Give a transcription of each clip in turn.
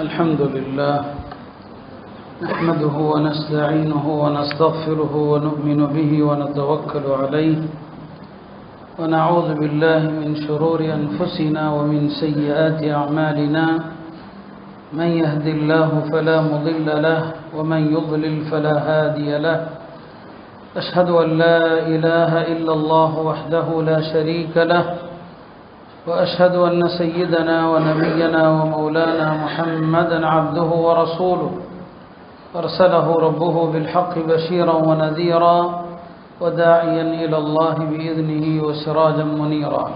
الحمد لله نحمده ونستعينه ونستغفره ونؤمن به ونتوكل عليه ونعوذ بالله من شرور أنفسنا ومن سيئات أعمالنا من يهد الله فلا مضل له ومن يضلل فلا هادي له أشهد أن لا إله إلا الله وحده لا شريك له وأشهد أن سيدنا ونبينا ومولانا محمدا عبده ورسوله أرسله ربه بالحق بشيرا ونذيرا وداعيا إلى الله بإذنه وسراجا منيرا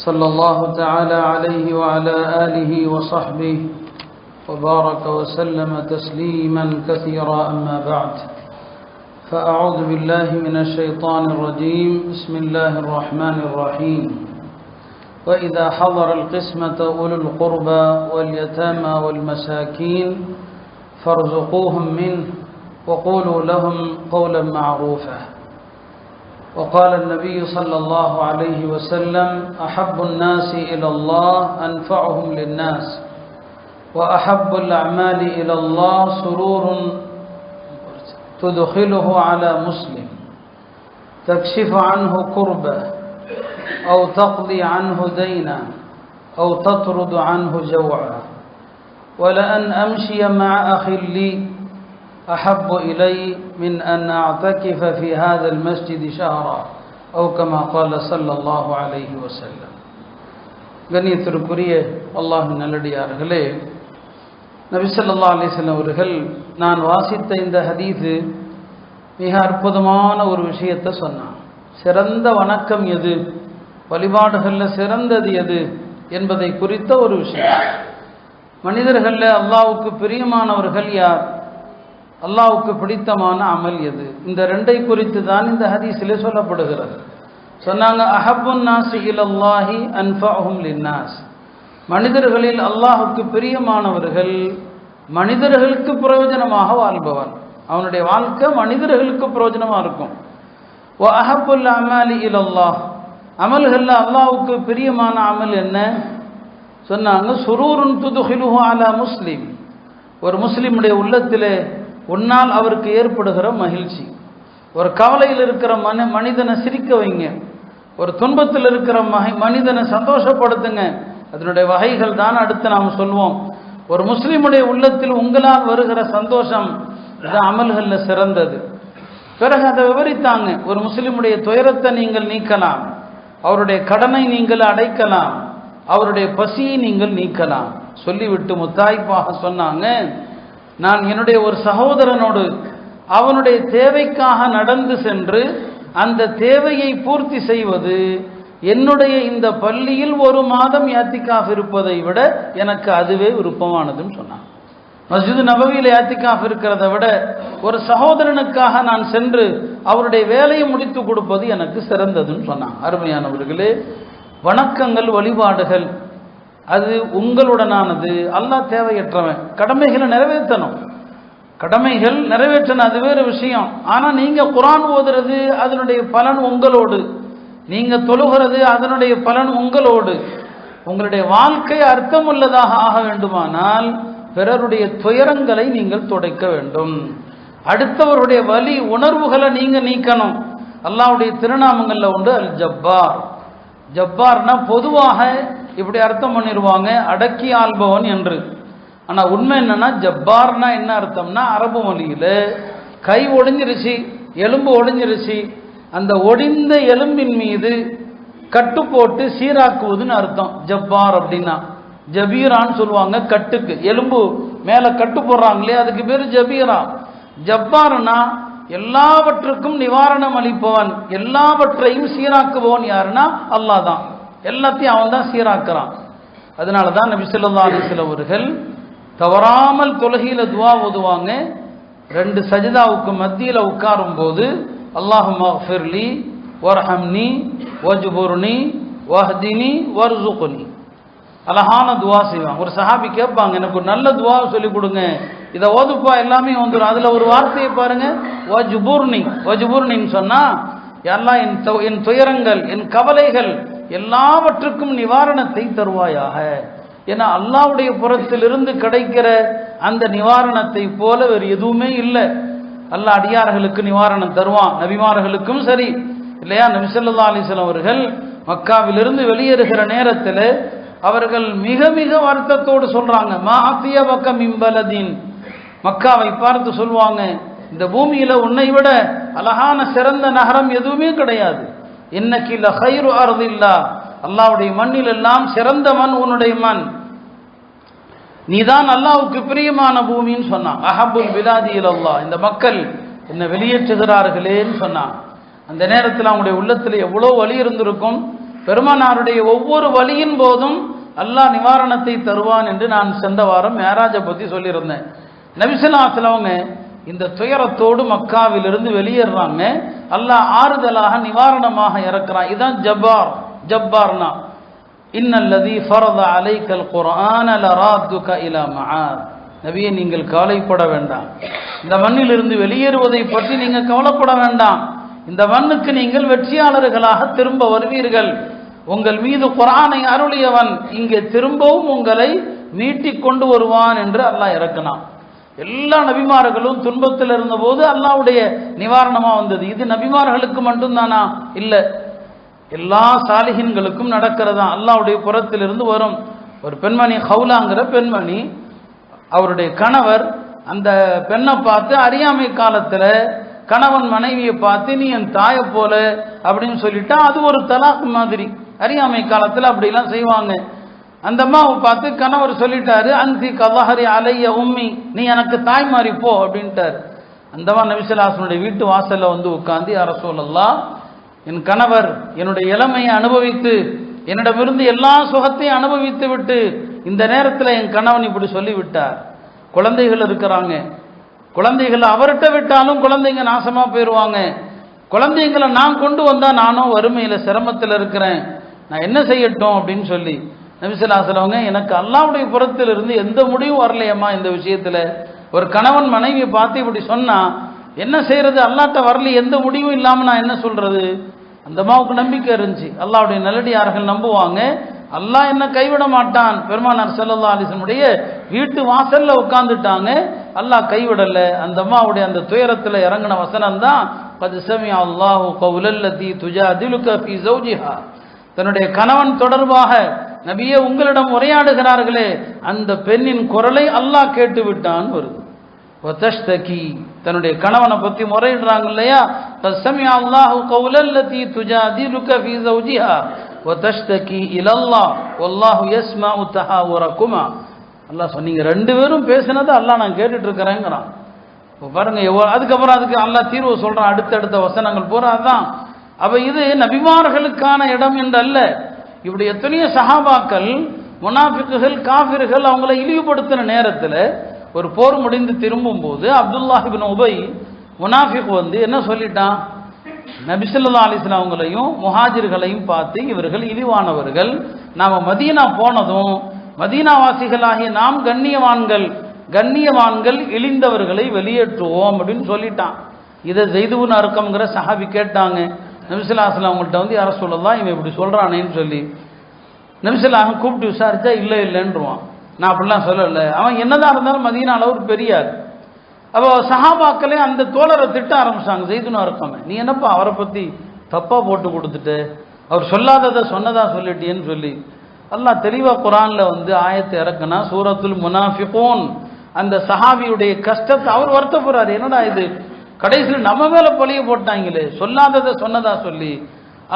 صلى الله تعالى عليه وعلى آله وصحبه وبارك وسلم تسليما كثيرا أما بعد فأعوذ بالله من الشيطان الرجيم بسم الله الرحمن الرحيم وإذا حضر القسمة أولو القربى واليتامى والمساكين فارزقوهم منه وقولوا لهم قولا معروفا وقال النبي صلى الله عليه وسلم أحب الناس إلى الله أنفعهم للناس وأحب الأعمال إلى الله سرور تدخله على مسلم تكشف عنه كربة أو تقضي عنه دينا أو تطرد عنه جوعا ولأن أمشي مع أخي لي أحب إلي من أن أعتكف في هذا المسجد شهرا أو كما قال صلى الله عليه وسلم. கண்ணியத்திற்குரிய அல்லாஹ்வின் நல்லடியார்களே, நபி ஸல்லல்லாஹு அலைஹி வஸல்லம் அவர்கள் நான் வாசித்த இந்த ஹதீஸ் மிக அற்புதமான ஒரு விஷயத்தை சொன்னான். சிறந்த வணக்கம் எது, வழிபாடுகளில் சிறந்தது எது என்பதை குறித்த ஒரு விஷயம். மனிதர்களில் அல்லாஹ்வுக்கு பிரியமானவர்கள் யார், அல்லாஹ்வுக்கு பிடித்தமான அமல் எது, இந்த ரெண்டை குறித்து தான் இந்த ஹதீஸிலே சொல்லப்படுகிறது. சொன்னாங்க, அஹப்புன் நாஸி இலல்லாஹி அன்ஃபஅஹும் லின்னாஸ். மனிதர்களில் அல்லாஹ்வுக்கு பிரியமானவர்கள் மனிதர்களுக்கு பிரயோஜனமாக வாழ்பவன், அவனுடைய வாழ்க்கை மனிதர்களுக்கு பிரயோஜனமாக இருக்கும். வ அஹப்புல் அமாலி இலல்லாஹ், அமல்களில் அல்லாஹ்வுக்கு பிரியமான அமல் என்ன சொன்னாங்க, சுரூருன் துதுஹிலுஹு அலா முஸ்லிம். ஒரு முஸ்லிமுடைய உள்ளத்திலே உன்னால் அவருக்கு ஏற்படுகிற மகிழ்ச்சி. ஒரு கவலையில் இருக்கிற மனிதனை சிரிக்க வைங்க, ஒரு துன்பத்தில் இருக்கிற மனிதனை சந்தோஷப்படுத்துங்க. அதனுடைய வகைகள் தான் அடுத்து நாம் சொல்வோம். ஒரு முஸ்லிமுடைய உள்ளத்தில் உங்களால் வருகிற சந்தோஷம் இது அமல்களில் சிறந்தது. பிறகு அதை விவரித்தாங்க. ஒரு முஸ்லிமுடைய துயரத்தை நீங்கள் நீக்கலாம், அவருடைய கடனை நீங்கள் அடைக்கலாம், அவருடைய பசியை நீங்கள் நீக்கலாம். சொல்லிவிட்டு முத்தாய்ப்பாக சொன்னாங்க, நான் என்னுடைய ஒரு சகோதரனோடு அவனுடைய தேவைக்காக நடந்து சென்று அந்த தேவையை பூர்த்தி செய்வது என்னுடைய இந்த பள்ளியில் ஒரு மாதம் யாத்திகாஃப் இருப்பதை விட எனக்கு அதுவே விருப்பமானதுன்னு சொன்னான். மஸ்ஜித் நபவியில் யாத்திகாஃப் இருக்கிறத விட ஒரு சகோதரனுக்காக நான் சென்று அவருடைய வேலையை முடித்து கொடுப்பது எனக்கு சிறந்ததுன்னு சொன்னான். அருமையானவர்களே, வணக்கங்கள் வழிபாடுகள் அது உங்களுடனானது. அல்லாஹ் தேவையற்றவன். கடமைகளை நிறைவேற்றணும், கடமைகள் நிறைவேற்றணும், அது வேறு விஷயம். ஆனால் நீங்கள் குர்ஆன் ஓதுறது அதனுடைய பலன் உங்களோடு, நீங்கள் தொழுகிறது அதனுடைய பலன் உங்களோடு. உங்களுடைய வாழ்க்கை அர்த்தமுள்ளதாக ஆக வேண்டுமானால் பிறருடைய துயரங்களை நீங்கள் துடைக்க வேண்டும், அடுத்தவருடைய வலி உணர்வுகளை நீங்கள் நீக்கணும். அல்லாஹ்வுடைய திருநாமங்களில் உண்டு அல் ஜப்பார். ஜப்பார்னா பொதுவாக இப்படி அர்த்தம் பண்ணிடுவாங்க, அடக்கி ஆள்பவன் என்று. ஆனால் உண்மை என்னன்னா, ஜப்பார்னா என்ன அர்த்தம்னா, அரபு மொழியில் கை ஒடிஞ்சிருச்சு, எலும்பு ஒடிஞ்சிருச்சு, அந்த ஒடிந்த எலும்பின் மீது கட்டு போட்டு சீராக்குவதுன்னு அர்த்தம். ஜப்பார் அப்படின்னா ஜபீரான்னு சொல்லுவாங்க. கட்டுக்கு எலும்பு மேலே கட்டு போடுறாங்களே அதுக்கு பேர் ஜபீரா. ஜப்பார்னா எல்லாவற்றுக்கும் நிவாரணம் அளிப்பவன், எல்லாவற்றையும் சீராக்குபவன் யாருன்னா அல்லாஹ் தான். எல்லாத்தையும் அவன் தான் சீராக்குறான். அதனால தான் நபி ஸல்லல்லாஹு அலைஹி வஸல்லம் அவர்கள் தவறாமல் தொழுகையில துஆ ஓதுவாங்க. 2 சஜிதாவுக்கு மத்தியில் உட்காரும் போது அல்லாஹும்ம ஃபிர்லி வர்ஹம்னி வஜ்புர்னி வஹ்தினி வர்ஸுக்னி, அழகான துஆ செய்வாங்க. ஒரு சஹாபி கேட்பாங்க, எனக்கு ஒரு நல்ல துஆ சொல்லி கொடுங்க, இதை ஓதுப்பா எல்லாமே வந்துடும். அதில் ஒரு வார்த்தையை பாருங்க, வஜ்புர்னி. வஜ்புர்னின்னு சொன்னா அல்லாஹ் என் துயரங்கள் என் கவலைகள் எல்லாவற்றுக்கும் நிவாரணத்தை தருவாயாக, ஏன்னா அல்லாஹ்வுடைய புறத்திலிருந்து கிடைக்கிற அந்த நிவாரணத்தை போல வேறு எதுவுமே இல்லை. அல்லாஹ் அடியார்களுக்கு நிவாரணம் தருவான், நபிமார்களுக்கும் சரி இல்லையா? நபி ஸல்லல்லாஹு அலைஹி வஸல்லம் அவர்கள் மக்காவிலிருந்து வெளியேறுகிற நேரத்தில் அவர்கள் மிக மிக வருத்தத்தோடு சொல்றாங்க, மா அஃபியபக மின் பலதின், மக்காவை பார்த்து சொல்வாங்க, இந்த பூமியில உன்னை விட அழகான சிறந்த நகரம் எதுவுமே கிடையாது. இன்னக்கி லகைரு அர்தில்லா, அல்லாஹ்வுடைய மண்ணில் எல்லாம் சிறந்த மண் உன்னுடைய மண், நீதான் அல்லாஹ்வுக்கு பிரியமான பூமின்னு சொன்னான். அஹபுல் பிலாதி இலல்லாஹ், இந்த மக்கள் என்ன வெளியேற்றுகிறார்களேன்னு சொன்னான். அந்த நேரத்தில் அவங்களுடைய உள்ளத்தில் எவ்வளோ வலி இருந்திருக்கும். பெருமானாருடைய ஒவ்வொரு வலியின் போதும் அல்லாஹ் நிவாரணத்தை தருவான் என்று நான் சென்ற வாரம் மேராஜை பற்றி சொல்லியிருந்தேன். நபி ஸல்லல்லாஹு அலைஹி வஸல்லம் அவங்க இந்த துயரத்தோடு மக்காவிலிருந்து வெளியேறாங்க. அல்லாஹ் ஆறுதலாக நிவாரணமாக இறக்குறான். இதுதான் ஜப்பார். ஜப்பார்னா இன்னல்லதி ஃபரத அலைக்கல் குர்ஆன லராதுக இலா மஆத், நபியே நீங்கள் கவலைப்பட வேண்டாம், இந்த மண்ணிலிருந்து வெளியேறுவதை பற்றி நீங்கள் கவலைப்பட வேண்டாம், இந்த மண்ணுக்கு நீங்கள் வெற்றியாளர்களாக திரும்ப வருவீர்கள், உங்கள் மீது குர்ஆனை அருளியவன் இங்கே திரும்பவும் உங்களை மீட்டிக் கொண்டு வருவான் என்று அல்லாஹ் இறக்கினான். எல்லா நபிமார்களும் துன்பத்தில் இருந்தபோது அல்லாஹ்வுடைய நிவாரணமா வந்தது. இது நபிமார்களுக்கு மட்டும்தானா? இல்லை, எல்லா சாலிஹின்களுக்கும் நடக்கிறதா. அல்லாஹ்வுடைய புறத்திலிருந்து வரும். ஒரு பெண்மணி ஹவுலாங்கிற பெண்மணி, அவருடைய கணவர் அந்த பெண்ணை பார்த்து அறியாமை காலத்தில் கணவன் மனைவியை பார்த்து நீ என் தாயை போல அப்படின்னு சொல்லிட்டா அது ஒரு தலாக் மாதிரி. அறியாமை காலத்தில் அப்படிலாம் செய்வாங்க. அந்த அம்மாவை பார்த்து கணவர் சொல்லிட்டாரு, அன்சி கதஹரி அலைய உம்மி, நீ எனக்கு தாய் மாறி போ அப்படின்ட்டார். அந்தமா நபி ஸல்லல்லாஹு அலைஹி வஸல்லம் வீட்டு வாசல்ல வந்து உட்கார்ந்து, யா ரசூலல்லாஹ், என் கணவர் என்னுடைய இளமையை அனுபவித்து என்னிடமிருந்து எல்லா சுகத்தையும் அனுபவித்து விட்டு இந்த நேரத்தில் என் கணவன் இப்படி சொல்லிவிட்டார். குழந்தைகள் இருக்கிறாங்க, குழந்தைகளை அவர்கிட்ட விட்டாலும் குழந்தைங்க நாசமா போயிடுவாங்க, குழந்தைங்களை நான் கொண்டு வந்தா நானும் வறுமையில் சிரமத்தில் இருக்கிறேன், நான் என்ன செய்யட்டும் அப்படின்னு சொல்லி நபி ஸல்லல்லாஹு அலைஹி வஸல்லம், எனக்கு அல்லாஹ்வுடைய புறத்திலிருந்து எந்த முடிவும் வரலையம்மா இந்த விஷயத்தில். ஒரு கணவன் மனைவியை பார்த்து இப்படி சொன்னா என்ன செய்யறது, அல்லாஹ்ட்ட வரல, எந்த முடிவும் இல்லாமல் நான் என்ன சொல்றது? அந்த அம்மாவுக்கு நம்பிக்கை இருந்துச்சு, அல்லாஹ்வுடைய நல்லடியார்கள் நம்புவாங்க, அல்லாஹ் என்ன கைவிட மாட்டான். பெருமானார் ஸல்லல்லாஹு அலைஹி வஸல்லம் வீட்டு வாசல்ல உட்கார்ந்துட்டாங்க, அல்லாஹ் கைவிடல. அந்த அம்மாவுடைய அந்த துயரத்தில் இறங்கின வசனம் தான் கத் சமிஅ அல்லாஹு கௌலல்லதி துஜாதிலுக ஃபீ ஸௌஜிஹா, தன்னுடைய கணவன் தொடர்பாக நபியே உங்களிடம் உரையாடுகிறார்களே அந்த பெண்ணின் குரலை அல்லாஹ் கேட்டு விட்டான் வருது. வதஷ்தகி, தன்னுடைய கணவனை பற்றி முறையிடுறாங்க இல்லையா, கத் சமிஅ அல்லாஹு கௌலல்லதி துஜாதிலுக ஃபீ ஸௌஜிஹா வதஷ்தகி இலல்லாஹ் வல்லாஹு யஸ்மஉ தஹாவுரகுமா. அல்லாஹ் சொன்னீங்க ரெண்டு பேரும் பேசினதை அல்லாஹ் நான் கேட்டுட்டு இருக்கிறேங்கிறான். பாருங்க அதுக்கப்புறம் அதுக்கு அல்லாஹ் தீர்வு சொல்றான். அடுத்தடுத்த வசனங்கள் பூரா அதுதான். அப்ப இது நபிமார்களுக்கான இடம் என்றல்ல. இப்படி எத்தனையோ சஹாபாக்கள் முனாஃபிக்குகள் காஃபிர்கள் அவங்கள இழிவுபடுத்தின நேரத்தில் ஒரு போர் முடிந்து திரும்பும் போது அப்துல்லாஹ் இப்னு உபை முனாஃபிக் வந்து என்ன சொல்லிட்டான், நபி ஸல்லல்லாஹு அலைஹி வஸல்லம் அவங்களையும் முஹாஜிர்களையும் பார்த்து இவர்கள் இழிவானவர்கள், நாம் மதீனா போனதும் மதீனாவாசிகளாகிய நாம் கண்ணியவான்கள் இழிந்தவர்களை வெளியேற்றுவோம் அப்படின்னு சொல்லிட்டான். இதை ஸைத் இப்னு அர்கம்ங்கிற சஹாபி கேட்டாங்க. நபி ஸல்லல்லாஹு அலைஹி வஸல்லம் அவங்கள்ட்ட வந்து யா ரசூலல்லாஹ் இவன் இப்படி சொல்றானேன்னு சொல்லி நபி ஸல்லல்லாஹு கூப்பிட்டு விசாரிச்சா இல்லைன்றுவான். நான் அப்படிலாம் சொல்லலை, அவன் என்னதான் இருந்தாலும் மதீனால ஒரு பெரியார். அப்போ சஹாபாக்களே அந்த தோழரை திட்ட ஆரம்பிச்சாங்க, ஸைத் இப்னு அர்கம், நீ என்னப்பா அவரை பற்றி தப்பாக போட்டு கொடுத்துட்டு அவர் சொல்லாததை சொன்னதா சொல்லிட்டேன்னு சொல்லி அல்லாஹ் தெளிவாக குர்ஆன்ல வந்து ஆயத்தை இறக்குனா சூரத்துல் முனாஃபிகூன். அந்த சஹாபியுடைய கஷ்டத்தை அவர் வருத்தப்படுறாரு, என்னடா இது கடைசியில் நம்ம மேலே பழிய போட்டாங்களே சொல்லாததை சொன்னதா சொல்லி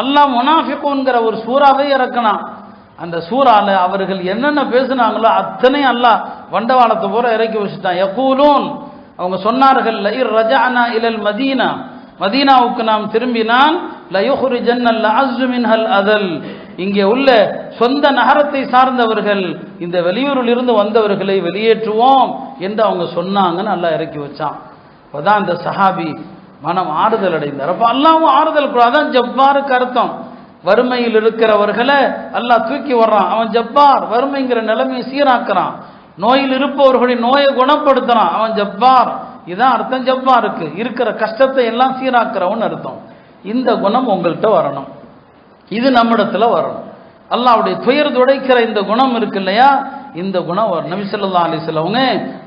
அல்லாஹ் முனாஃபிகூன்கிற ஒரு சூறாவே இறக்குனா. அந்த சூறால அவர்கள் என்னென்ன பேசுனாங்களோ அத்தனை அல்லாஹ் வண்டவாளத்தை பூரா இறக்கி வச்சுட்டான். யகூலூன், அவங்க சொன்னார்கள், லஇர் ரஜஅனா இலல் மதீனா, மதீனாவுக்கு நாம் திரும்பினால் லயுஹ்ரிஜன்னல் அஸ்ஸு மின்ஹல் அதல், இங்கே உள்ள சொந்த நகரத்தை சார்ந்தவர்கள் இந்த வெளியூரில் இருந்து வந்தவர்களை வெளியேற்றுவோம் என்று அவங்க சொன்னாங்கன்னு அல்லாஹ் இறக்கி வச்சான். அப்பதான் அந்த சஹாபி மனம் ஆறுதல் அடைந்தார். அப்ப அல்லாஹ்வும் ஆறுதல் கூட, அதான் ஜப்பாருக்கு அர்த்தம். வறுமையில் இருக்கிறவர்களை அல்லாஹ் தூக்கி வர்றான், அவன் ஜப்பார். வறுமைங்கிற நிலைமையை சீராக்குறான், நோயில் இருப்பவர்களுடைய நோயை குணப்படுத்துறான், அவன் ஜப்பார். இதான் அர்த்தம் ஜப்பாருக்கு, இருக்கிற கஷ்டத்தை எல்லாம் சீராக்குறவன் அர்த்தம். இந்த குணம் உங்கள்கிட்ட வரணும், இது நம்மிடத்துல வரணும். அல்லாஹ்வுடைய துயர் துடைக்கிற இந்த குணம் இருக்கு இல்லையா, இந்த குணம் நபி ஸல்லல்லாஹு அலைஹி வஸல்லம் அவங்க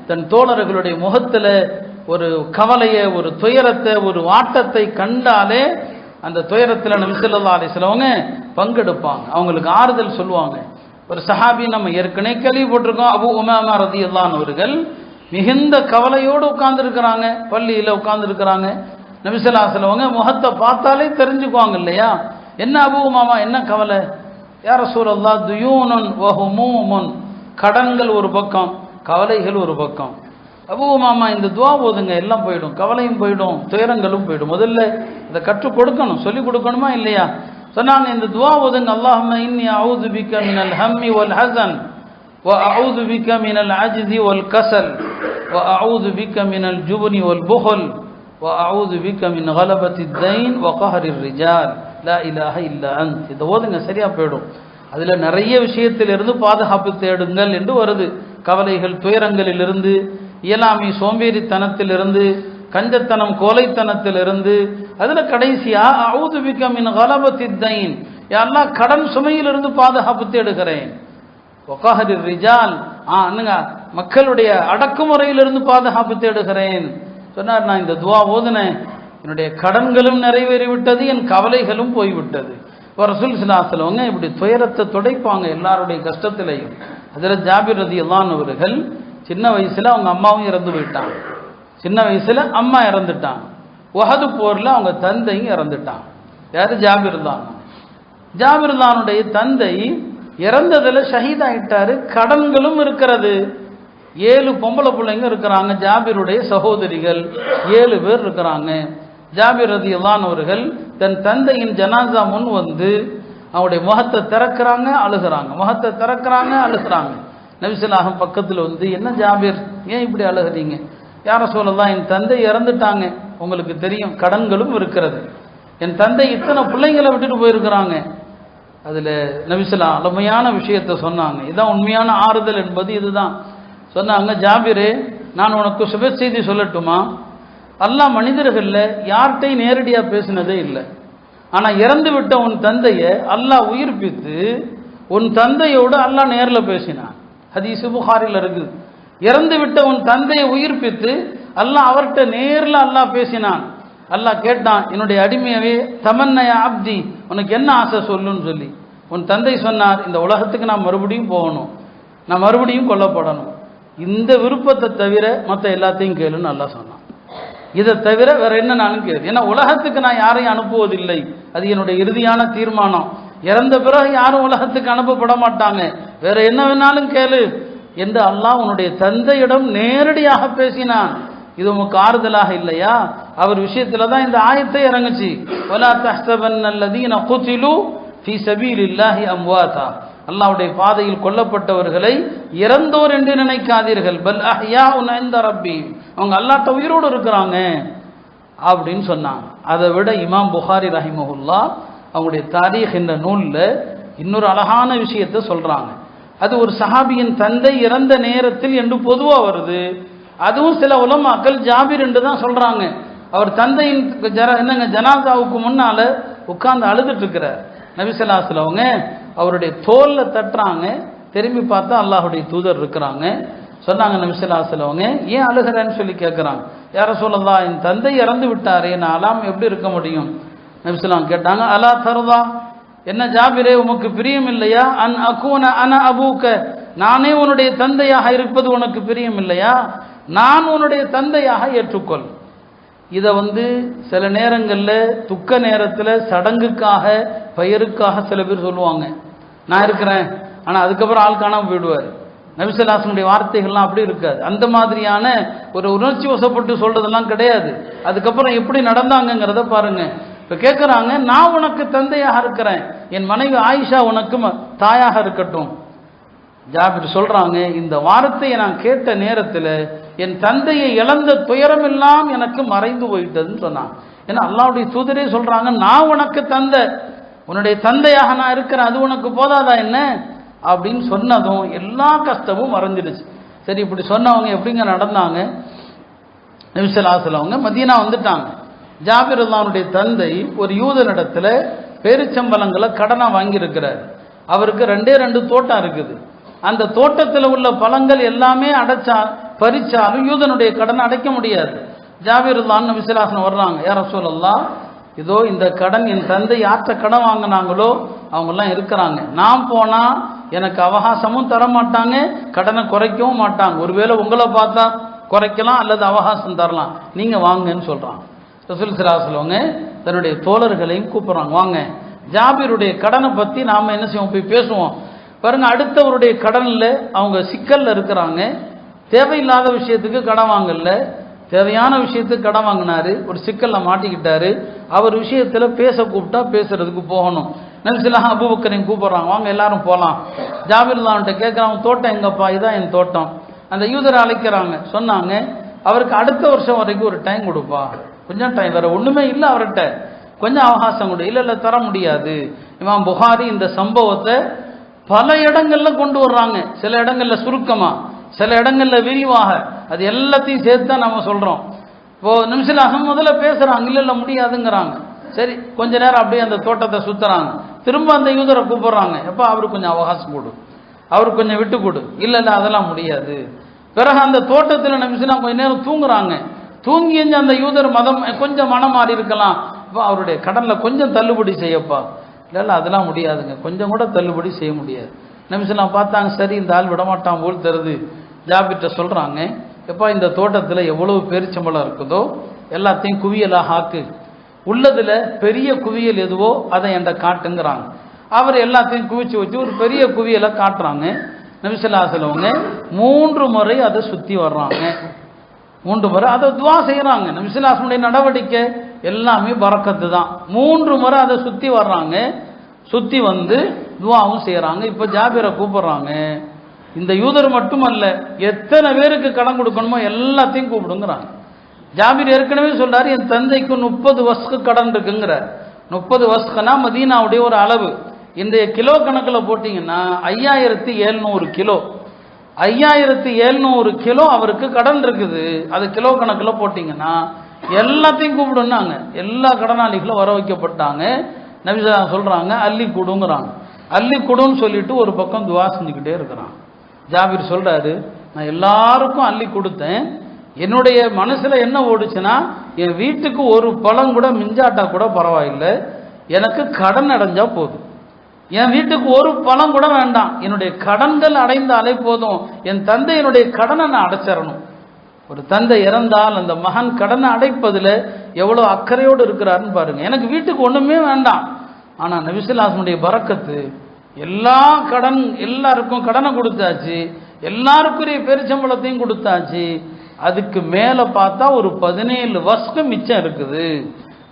தன் தோழர்களுடைய முகத்தில் ஒரு கவலையை, ஒரு துயரத்தை, ஒரு வாட்டத்தை கண்டாலே அந்த துயரத்தில் நபி ஸல்லல்லாஹு அலைஹி வஸல்லம் அவங்க பங்கெடுப்பாங்க, அவங்களுக்கு ஆறுதல் சொல்லுவாங்க. ஒரு சஹாபி நம்ம ஏற்கனவே கேள்விப்பட்டிருக்கோம், அபூ உமாமா ரலியல்லாஹு அன்ஹு அவர்கள் மிகுந்த கவலையோடு உட்கார்ந்துருக்கிறாங்க, பள்ளியில் உட்கார்ந்துருக்கிறாங்க. நபி ஸல்லல்லாஹு அலைஹி வஸல்லம் அவங்க முகத்தை பார்த்தாலே தெரிஞ்சுக்குவாங்க இல்லையா, என்ன அபூ உமாமா என்ன கவலை? யா ரசூலல்லாஹ் துயூனுன் வ ஹுமூமுன், கடன்கள் ஒரு பக்கம், கவலைகள் ஒரு பக்கம். அபூ உமாமா இந்த துஆ ஓதுங்க, எல்லாம் போயிடும், கவலையும் போயிடும், துயரங்களும் போயிடும். முதல்ல இதை கற்றுக் கொடுக்கணும், சொல்லிக் கொடுக்கணுமா இல்லையா? சொன்னாங்க இந்த துஆ ஓதுங்க, அல்லாஹும்ம இன்னி அஊது பிக மினல் ஹம்மி வல் ஹஸன் வ அஊது பிக மினல் அஜ்ஸி வல் கஸல் வ அஊது பிக மினல் ஜுப்னி வல் புஹல் வ அஊது பிக மின் கலபத்தித் தைன் வ கஹரிர் ரிஜால் லா இலாஹ இல்லா அன்த். இதை ஓதுங்க, சரியா போயிடும். அதுல நிறைய விஷயத்திலிருந்து பாதுகாப்பு தேடுங்கள் என்று வருது. கவலைகள், துயரங்களிலிருந்து, இயலாமை, சோம்பேறித்தனத்திலிருந்து, கஞ்சத்தனம், கோலைத்தனத்திலிருந்து, அதுல கடைசியா அஊது பிக மின் கலபத்தித் தைன், யா அல்லாஹ் கடன் சுமையிலிருந்து பாதுகாப்பு தேடுகிறேன். வகஹரிர் ரிஜால், மக்களுடைய அடக்குமுறையிலிருந்து பாதுகாப்பு தேடுகிறேன் சொன்னார். நான் இந்த துஆ ஓதுனேன், என்னுடைய கடன்களும் நிறைவேறிவிட்டது, என் கவலைகளும் போய்விட்டது. ரசூல் ஸல்லல்லாஹு அலைஹி வஸல்லம் இப்படி துயரத்தை துடைப்பாங்க எல்லாருடைய கஷ்டத்திலையும். ஹஜ்ரத் ஜாபிர் ரலியல்லாஹு அன்ஹு அவர்கள் சின்ன வயசுல அவங்க அம்மாவும் இறந்து போயிட்டாங்க, சின்ன வயசுல அம்மா இறந்துட்டாங்க. உஹது போர்ல அவங்க தந்தையும் இறந்துட்டாங்க. யாரு? ஜாபிர் தான். ஜாபிர் தானுடைய தந்தை இறந்ததுல ஷஹீத் ஆயிட்டாரு, கடன்களும் இருக்கிறது. 7 பொம்பளை பிள்ளைங்க இருக்கிறாங்க, ஜாபிருடைய சகோதரிகள் 7 பேர் இருக்கிறாங்க. ஜாபிர் ரலியல்லாஹு அன்ஹு அவர்கள் தன் தந்தையின் ஜனாசா முன் வந்து அவருடைய முகத்தை திறக்கிறாங்க, அழுகிறாங்க, முகத்தை திறக்கிறாங்க, அழுகிறாங்க. நபி ஸல்லல்லாஹு அலைஹி வஸல்லம் பக்கத்தில் வந்து, என்ன ஜாபிர், ஏன் இப்படி அழுகிறீங்க? யா ரசூலல்லாஹ், என் தந்தை இறந்துட்டாங்க, உங்களுக்கு தெரியும், கடன்களும் இருக்கிறது, என் தந்தை இத்தனை பிள்ளைங்களை விட்டுட்டு போயிருக்கிறாங்க. அதில் நபி ஸல்லல்லாஹு அலைஹி வஸல்லம் அருமையான விஷயத்தை சொன்னாங்க. இதான் உண்மையான ஆறுதல் என்பது இதுதான். சொன்னாங்க, ஜாபிரே, நான் உனக்கு சுப செய்தி சொல்லட்டுமா? அல்லாஹ் மனிதர்களில் யார்கிட்டையும் நேரடியாக பேசினதே இல்லை. ஆனால் இறந்து விட்ட உன் தந்தையை அல்லாஹ் உயிர்ப்பித்து உன் தந்தையோடு அல்லாஹ் நேரில் பேசினான். ஹதீஸ் புகாரில் இருக்குது. இறந்து விட்ட உன் தந்தையை உயிர்ப்பித்து அல்லாஹ் அவர்கிட்ட நேரில் அல்லாஹ் பேசினான். அல்லாஹ் கேட்டான், என்னுடைய அடிமையவே, தமன்னயா அப்தி, உனக்கு என்ன ஆசை சொல்லுன்னு சொல்லி. உன் தந்தை சொன்னார், இந்த உலகத்துக்கு நான் மறுபடியும் போகணும், நான் மறுபடியும் கொல்லப்படணும், இந்த விருப்பத்தை தவிர மற்ற எல்லாத்தையும் கேளுன்னு அல்லாஹ் சொன்னான். இதை தவிர வேற என்ன நானும் கேளு, ஏன்னா உலகத்துக்கு நான் யாரையும் அனுப்புவதில்லை, அது என்னுடைய இறுதியான தீர்மானம். இறந்த பிறகு யாரும் உலகத்துக்கு அனுப்பப்பட மாட்டாங்க, வேற என்ன வேணாலும் கேளு என்று அல்லாஹ் உன்னுடைய தந்தையிடம் நேரடியாக பேசினான். இது உமக்கு ஆறுதலாக இல்லையா? அவர் விஷயத்துல தான் இந்த ஆயத்தை இறங்குச்சு. வலா தஹ்ஸபன்னல்லதீன குதிலு ஃபீ ஸபீலில்லாஹி அம்வாதா, அல்லாஹ்வுடைய பாதையில் கொல்லப்பட்டவர்களை இறந்தோர் என்று நினைக்காதீர்கள், பல் அஹ்யாஉன் இன்த ரப்பி, அவங்க அல்லாஹ்ட்ட உயிரோடு இருக்கிறாங்க அப்படின்னு சொன்னாங்க. அதை விட இமாம் புகாரி ரஹிமஹுல்லாஹ் அவங்களுடைய தாரீக் என்ற நூலில் இன்னொரு அழகான விஷயத்தை சொல்றாங்க. அது ஒரு சஹாபியின் தந்தை இறந்த நேரத்தில் என்று பொதுவாக வருது. அதுவும் சில உலமாக்கள் ஜாபிர் என்று தான் சொல்றாங்க. அவர் தந்தையின் ஜனாசாவுக்கு முன்னால உட்கார்ந்து அழுதுட்டு இருக்கிறார். நபி ஸல்லல்லாஹு அலைஹி வஸல்லம் அவருடைய தோல்ல தட்டுறாங்க, திரும்பி பார்த்தா அல்லாஹ்வுடைய தூதர் இருக்கிறாங்க. சொன்னாங்க, நபி ஸல்லல்லாஹு அலைஹி வஸல்லம் ஏன் அழுகிறேன்னு சொல்லி கேட்குறாங்க. யா ரசூலல்லாஹ், என் தந்தை இறந்து விட்டாரே, நான் அழாம எப்படி இருக்க முடியும்? நபி ஸல்லல்லாஹு அலைஹி வஸல்லம் கேட்டாங்க, அலா தர்தா, என்ன ஜாபிரே, உமக்கு பிரியம் இல்லையா? அன் அகூன அன அபூக, நானே உன்னுடைய தந்தையாக இருப்பது உனக்கு பிரியம் இல்லையா? நான் உன்னுடைய தந்தையாக ஏற்றுக்கொள். இதை சில நேரங்களில் துக்க நேரத்தில் சடங்குக்காக, பெயருக்காக சில பேர் சொல்லுவாங்க, நான் இருக்கிறேன், ஆனால் அதுக்கப்புறம் ஆள் காணாமல் போயிடுவார். நபி ஸல்லல்லாஹு அலைஹி வஸல்லம் வார்த்தைகள்லாம் அப்படி இருக்காது. அந்த மாதிரியான ஒரு உணர்ச்சி வசப்பட்டு சொல்றதெல்லாம் கிடையாது. அதுக்கப்புறம் எப்படி நடந்தாங்கிறத பாருங்க. இப்போ கேட்குறாங்க, நான் உனக்கு தந்தையாக இருக்கிறேன், என் மனைவி ஆயிஷா உனக்கு தாயாக இருக்கட்டும். ஜாபிர் சொல்றாங்க, இந்த வார்த்தையை நான் கேட்ட நேரத்தில் என் தந்தையை இழந்த துயரமெல்லாம் எனக்கு மறைந்து போயிட்டதுன்னு சொன்னாங்க. ஏன்னா அல்லாஹ்வுடைய தூதரே சொல்றாங்க, நான் உனக்கு தந்தை, உன்னுடைய தந்தையாக நான் இருக்கிறேன், அது உனக்கு போதாதா என்ன அப்படின்னு சொன்னதும் எல்லா கஷ்டமும் மறைஞ்சிடுச்சு. சரி, இப்படி சொன்னவங்க எப்படிங்க நடந்தாங்க? நபி ஸல்லல்லாஹு அலைஹி வஸல்லம் மதீனா வந்துட்டாங்க. ஜாபிர் ரலியல்லாஹு தந்தை ஒரு யூதனிடத்துல பேரிச்சம்பளங்களை கடனா வாங்கியிருக்கிறார். அவருக்கு 2 தோட்டம் இருக்குது. அந்த தோட்டத்தில் உள்ள பழங்கள் எல்லாமே பறிச்சாலும் யூதனுடைய கடனை அடைக்க முடியாது. ஜாபீர் ரலியல்லாஹு அன்ஹு விசுவாசம் வர்றாங்க, யா ரசூலல்லாஹ், இதோ இந்த கடன் என் தந்தை யார்கிட்ட கடன் வாங்கினாங்களோ அவங்கெல்லாம் இருக்கிறாங்க. நான் போனால் எனக்கு அவகாசமும் தர மாட்டாங்க, கடனை குறைக்கவும் மாட்டாங்க. ஒருவேளை உங்களை பார்த்தா குறைக்கலாம் அல்லது அவகாசம் தரலாம், நீங்கள் வாங்கன்னு சொல்கிறாங்க. ரசூல் ஸல்லல்லாஹு அலைஹி வஸல்லம் தன்னுடைய தோழர்களையும் கூப்பிட்றாங்க, வாங்க ஜாபீருடைய கடனை பற்றி நாம் என்ன செய்வோம், போய் பேசுவோம். பாருங்க, அடுத்தவருடைய கடனில் அவங்க சிக்கலில் இருக்கிறாங்க. தேவையில்லாத விஷயத்துக்கு கடன் வாங்கல, தேவையான விஷயத்துக்கு கடன் வாங்கினாரு, ஒரு சிக்கலில் மாட்டிக்கிட்டாரு. அவர் விஷயத்தில் பேச கூப்பிட்டா பேசுறதுக்கு போகணும். நபிஸல்லல்லாஹு அபூபக்கரையும் கூப்பிட்றாங்க, வாங்க எல்லாரும் போகலாம். ஜாபீர் ரலியல்லாஹு கேட்குறாங்க, தோட்டம் எங்கப்பா? இதான் என் தோட்டம். அந்த யூதரை அழைக்கிறாங்க. சொன்னாங்க, அவருக்கு அடுத்த வருஷம் வரைக்கும் ஒரு டைம் கொடுப்பா, கொஞ்சம் டைம், வேற ஒன்றுமே இல்லை அவர்கிட்ட, கொஞ்சம் அவகாசம் கொடு. இல்லை தர முடியாது. இமாம் புகாரி இந்த சம்பவத்தை பல இடங்கள்ல கொண்டு வர்றாங்க. சில இடங்கள்ல சுருக்கமா, சில இடங்கள்ல விரிவாக, அது எல்லாத்தையும் சேர்த்து தான் நம்ம சொல்றோம். இப்போ நிமிஷம் முதல்ல பேசுறாங்க, இல்லை முடியாதுங்கிறாங்க. சரி, கொஞ்ச நேரம் அப்படியே அந்த தோட்டத்தை சுத்துறாங்க. திரும்ப அந்த யூதரை கூப்பிடுறாங்க, எப்போ அவருக்கு கொஞ்சம் அவகாசம் கொடு, அவருக்கு கொஞ்சம் விட்டு கொடு. இல்லை அதெல்லாம் முடியாது. பிறகு அந்த தோட்டத்தில் நிமிஷம் கொஞ்ச நேரம் தூங்குறாங்க. தூங்கி அந்த யூதர் கொஞ்சம் மனம் மாறி இருக்கலாம், இப்போ அவருடைய கடன்ல கொஞ்சம் தள்ளுபடி செய்யப்பா. இல்லை அதெல்லாம் முடியாதுங்க, கொஞ்சம் கூட தள்ளுபடி செய்ய முடியாது. நிமிஷம் பார்த்தாங்க, சரி இந்த ஆள் விடமாட்டான் போல் தருது. ஜாபீர்ட்ட சொல்றாங்க, எப்பா இந்த தோட்டத்தில் எவ்வளவு பேரிச்சம்பளம் இருக்குதோ எல்லாத்தையும் குவியலாக ஆக்கு, உள்ளதுல பெரிய குவியல் எதுவோ அதை என்கிட்ட காட்டுங்கிறாங்க. அவர் எல்லாத்தையும் குவிச்சு வச்சு ஒரு பெரிய குவியலை காட்டுறாங்க. நபி ஸல்லல்லாஹு அலைஹி வஸல்லம் 3 முறை அதை சுற்றி வர்றாங்க. 3 முறை அதை துவா செய்கிறாங்க. நபி ஸல்லல்லாஹு அலைஹி வஸல்லம் நடவடிக்கை எல்லாமே பரக்கத்து தான். 3 முறை அதை சுற்றி வர்றாங்க. சுற்றி வந்து துவாவும் செய்கிறாங்க. இப்போ ஜாபீரை கூப்பிட்றாங்க, இந்த யூதர் மட்டுமல்ல, எத்தனை பேருக்கு கடன் கொடுக்கணுமோ எல்லாத்தையும் கூப்பிடுங்கிறாங்க. ஜாபீர் ஏற்கனவே சொல்றாரு, என் தந்தைக்கு 30 வஸ்கு கடன் இருக்குங்கிறார். 30 வஸ்குனா மதீனாவுடைய ஒரு அளவு. இந்த கிலோ கணக்கில் போட்டிங்கன்னா 5700 கிலோ, 5700 கிலோ அவருக்கு கடன் இருக்குது. அது கிலோ கணக்கில் போட்டிங்கன்னா எல்லாத்தையும் கூப்பிடுனாங்க. எல்லா கடனாளிகளும் வர வைக்கப்பட்டாங்க. நபி ஸல்லல்லாஹு அலைஹி வஸல்லம் சொல்றாங்க, அள்ளி கொடுங்கிறாங்க. அள்ளி கொடுன்னு சொல்லிட்டு ஒரு பக்கம் துவா செஞ்சுக்கிட்டே இருக்கிறான். ஜாபீர் சொல்றாரு, நான் எல்லாருக்கும் அள்ளி கொடுத்தேன், என்னுடைய மனசுல என்ன ஓடுச்சுன்னா, என் வீட்டுக்கு ஒரு பழம் கூட மிஞ்சாட்டா கூட பரவாயில்லை, எனக்கு கடன் அடைஞ்சா போதும். என் வீட்டுக்கு ஒரு பழம் கூட வேண்டாம், என்னுடைய கடன்கள் அடைந்தாலே போதும். என் தந்தையினுடைய கடனை நான் அடைச்சிடணும். ஒரு தந்தை இறந்தால் அந்த மகன் கடனை அடைப்பதில் எவ்வளோ அக்கறையோடு இருக்கிறாருன்னு பாருங்க. எனக்கு வீட்டுக்கு ஒன்றுமே வேண்டாம், ஆனால் நபி ஸல்லல்லாஹு அலைஹி வஸல்லம் பரக்கத்து எல்லா எல்லாருக்கும் கடனை கொடுத்தாச்சு, எல்லாருக்குரிய பெருச்சம்பளத்தையும் கொடுத்தாச்சு. அதுக்கு மேலே பார்த்தா ஒரு 17 வஸ்கு மிச்சம் இருக்குது.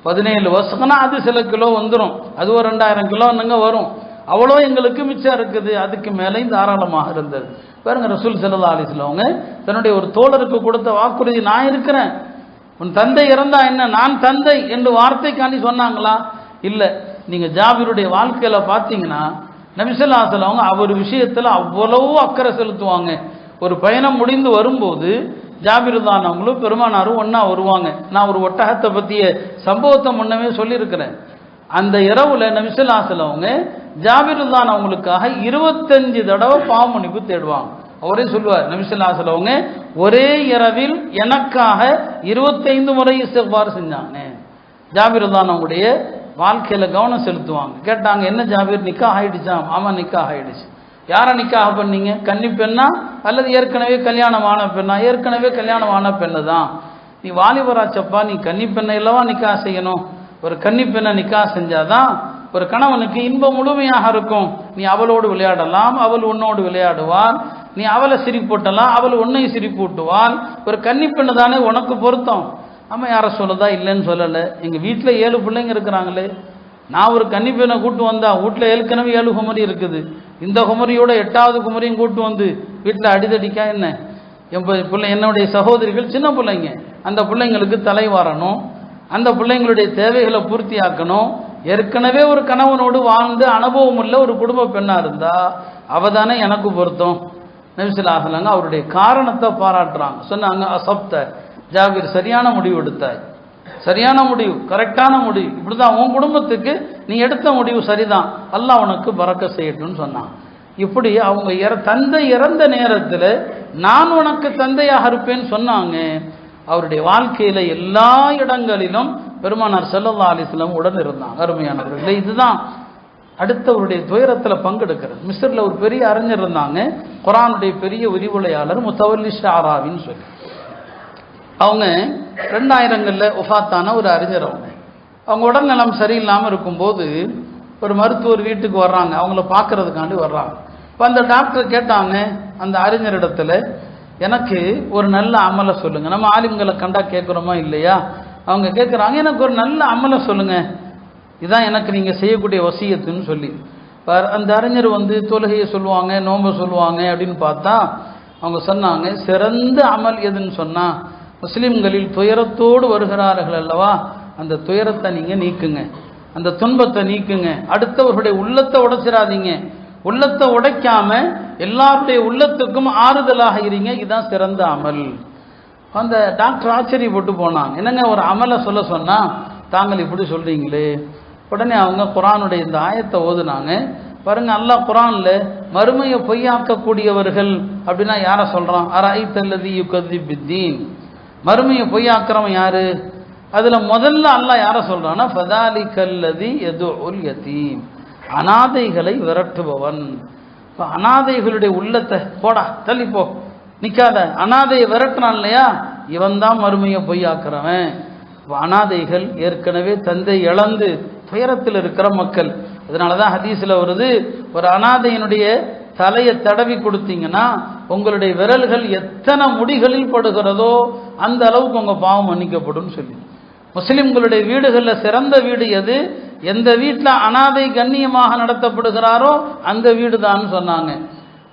17 வஸ்குனா அது சில கிலோ வந்துடும், அது ஒரு 2000 கிலோ என்னங்க வரும், அவ்வளோ எங்களுக்கு மிச்சம் இருக்குது. அதுக்கு மேலேயும் தாராளமாக இருந்தது. பாருங்க, ரசூல் ஸல்லல்லாஹு அலைஹி வஸல்லம் தன்னுடைய ஒரு தோழருக்கு கொடுத்த வாக்குறுதி, நான் இருக்கிறேன், உன் தந்தை இறந்தா என்ன, நான் தந்தை என்று வார்த்தைக்காண்டி சொன்னாங்களா? இல்லை. நீங்க ஜாபீருடைய வாழ்க்கையில பார்த்தீங்கன்னா நபி ஸல்லல்லாஹு அலைஹி வஸல்லம் அவர் விஷயத்தில் அவ்வளவு அக்கறை செலுத்துவாங்க. ஒரு பயணம் முடிந்து வரும்போது ஜாபீர் தான் அவங்களும் பெருமானாரும் ஒன்றா வருவாங்க. நான் ஒரு ஒட்டகத்தை பற்றிய சம்பவத்தை முன்னமே சொல்லியிருக்கிறேன். அந்த இரவுல நபி ஸல்லல்லாஹு அலைஹி வஸல்லம் ஜாபீர் தான் அவங்களுக்காக 25 தடவை பாவ மன்னிப்பு தேடுவாங்க. அவரே சொல்லுவார், நபி ஸல்லல்லாஹு அலைஹி வஸல்லம் ஒரே இரவில் எனக்காக 25 முறை இஸ்திக்பார் செஞ்சாங்க. ஜாபீர் தான் அவங்களுடைய வாழ்க்கையில் கவனம் செலுத்துவாங்க. கேட்டாங்க, என்ன ஜாபீர் நிக்கா ஆயிடுச்சா? ஆமாம், நிக்கா ஆயிடுச்சு. யாரை நிக்காக பண்ணீங்க? கன்னி பெண்ணா அல்லது ஏற்கனவே கல்யாணமான பெண்ணா? ஏற்கனவே கல்யாணமான பெண்ணு தான். நீ வாலிபராச்சப்பா, நீ கன்னி பெண்ணை இல்லவா நிக்கா செய்யணும்? ஒரு கன்னி பெண்ணை நிக்கா செஞ்சாதான் ஒரு கணவனுக்கு இன்பம் முழுமையாக இருக்கும். நீ அவளோடு விளையாடலாம், அவள் உன்னோடு விளையாடுவாள், நீ அவளை சிரிப்பூட்டலாம், அவள் உன்னை சிரிப்பூட்டுவாள். ஒரு கன்னி பெண்ணு தானே உனக்கு பொருத்தம். ஆமாம், யாரை சொல்லதா இல்லைன்னு சொல்லலை. எங்கள் வீட்டில் 7 பிள்ளைங்க இருக்கிறாங்களே, நான் ஒரு கன்னி பெண்ணை கூட்டு வந்தா வீட்டில் ஏற்கனவே 7 குமரி இருக்குது, இந்த குமரியோட 8வது குமரியும் கூட்டு வந்து வீட்டில் அடிதடிக்கா என்ன? என்னுடைய சகோதரிகள் சின்ன பிள்ளைங்க, அந்த பிள்ளைங்களுக்கு தலை வாரணும், அந்த பிள்ளைங்களுடைய தேவைகளை பூர்த்தியாக்கணும். ஏற்கனவே ஒரு கணவனோடு வாழ்ந்து அனுபவம் உள்ள ஒரு குடும்ப பெண்ணா இருந்தா அவதானே எனக்கு பொருத்தம். நபி ஸல்லல்லாஹு அலைஹி வஸல்லம் அவருடைய காரணத்தை பாராட்டுறாங்க. சொன்னாங்க, அசப்த ஜாபீர், சரியான முடிவு எடுத்தாய். சரியான முடிவு, கரெக்டான முடிவு, இப்படிதான் உன் குடும்பத்துக்கு நீ எடுத்த முடிவு சரிதான், அல்லாஹ் உனக்கு பறக்க செய்யட்டும்னு சொன்னான். இப்படி அவங்க தந்தை இறந்த நேரத்தில் நான் உனக்கு தந்தையாக இருப்பேன்னு சொன்னாங்க. அவருடைய வாழ்க்கையில எல்லா இடங்களிலும் பெருமானார் ஸல்லல்லாஹு அலைஹி வஸல்லம் உடன் இருந்தாங்க. அருமையானவர்களே, இதுதான் அடுத்தவருடைய துயரத்தில் பங்கெடுக்கிறது. மிஸ்ரில் ஒரு பெரிய அறிஞர் இருந்தாங்க, குர்ஆனுடைய பெரிய விரிவுரையாளர் முத்தவல்லி ஷாராவின்னு சொல்லி. அவங்க 2000களில் ஒஃபாத்தான ஒரு அறிஞர். அவங்க உடல்நலம் சரியில்லாமல் இருக்கும்போது ஒரு மருத்துவர் வீட்டுக்கு வர்றாங்க, அவங்கள பார்க்கறதுக்காண்டி வர்றாங்க. இப்போ அந்த டாக்டர் கேட்டாங்க அந்த அறிஞரிடத்துல, எனக்கு ஒரு நல்ல அமலை சொல்லுங்க. நம்ம ஆலிம்களை கண்டா கேட்குறோமா இல்லையா? அவங்க கேட்குறாங்க, எனக்கு ஒரு நல்ல அமலை சொல்லுங்க, இதான் எனக்கு நீங்கள் செய்யக்கூடிய வசியத்துன்னு சொல்லி. அந்த அறிஞர் தொழுகையை சொல்லுவாங்க, நோன்பை சொல்லுவாங்க அப்படின்னு பார்த்தா அவங்க சொன்னாங்க, சிறந்த அமல் எதுன்னு சொன்னால், முஸ்லிம்களில் துயரத்தோடு வருகிறார்கள் அல்லவா, அந்த துயரத்தை நீங்கள் நீக்குங்க, அந்த துன்பத்தை நீக்குங்க, அடுத்தவர்களுடைய உள்ளத்தை உடைச்சிடாதீங்க, உள்ளத்தை உடைக்காம எல்லாருடைய உள்ளத்துக்கும் ஆறுதலாக இருங்க, இதுதான் சிறந்த அமல். அந்த டாக்டர் ஆச்சரியப்பட்டு போனாங்க, என்னங்க ஒரு அமலை சொல்ல சொன்னா தாங்கள் இப்படி சொல்றீங்களே. உடனே அவங்க குர்ஆனுடைய இந்த ஆயத்தை ஓதுனாங்க. பாருங்க, அல்லாஹ் குர்ஆன்ல மறுமையை பொய்யாக்கக்கூடியவர்கள் அப்படின்னா யார சொல்றான்? அரைத்தல்லதி யுகதிப் பித்தீன், மறுமையை பொய்யாக்குறவன் யாரு? அதுல முதல்ல அல்லாஹ் யார சொல்றான்னா, ஃபதாலிகல்லதி யதுல் யதீம், அனாதைகளை விரட்டுபவன். அனாதைகளுடைய உள்ளத்தை போடா தள்ளிப்போ நிக்காத, அனாதையை விரட்டுறான் இல்லையா, இவன் தான் மறுமையை பொய்யாக்குறவன். அனாதைகள் ஏற்கனவே தந்தை இழந்து துயரத்தில் இருக்கிற மக்கள். அதனாலதான் ஹதீஸ்ல வருது, ஒரு அனாதையினுடைய தலையை தடவி கொடுத்தீங்கன்னா உங்களுடைய விரல்கள் எத்தனை முடிகளில் படுகிறதோ அந்த அளவுக்கு உங்க பாவம் மன்னிக்கப்படும் சொல்லி. முஸ்லிம்களுடைய வீடுகளில் சிறந்த வீடு எது? எந்த வீட்டில் அனாதை கண்ணியமாக நடத்தப்படுகிறாரோ அந்த வீடு தான் சொன்னாங்க.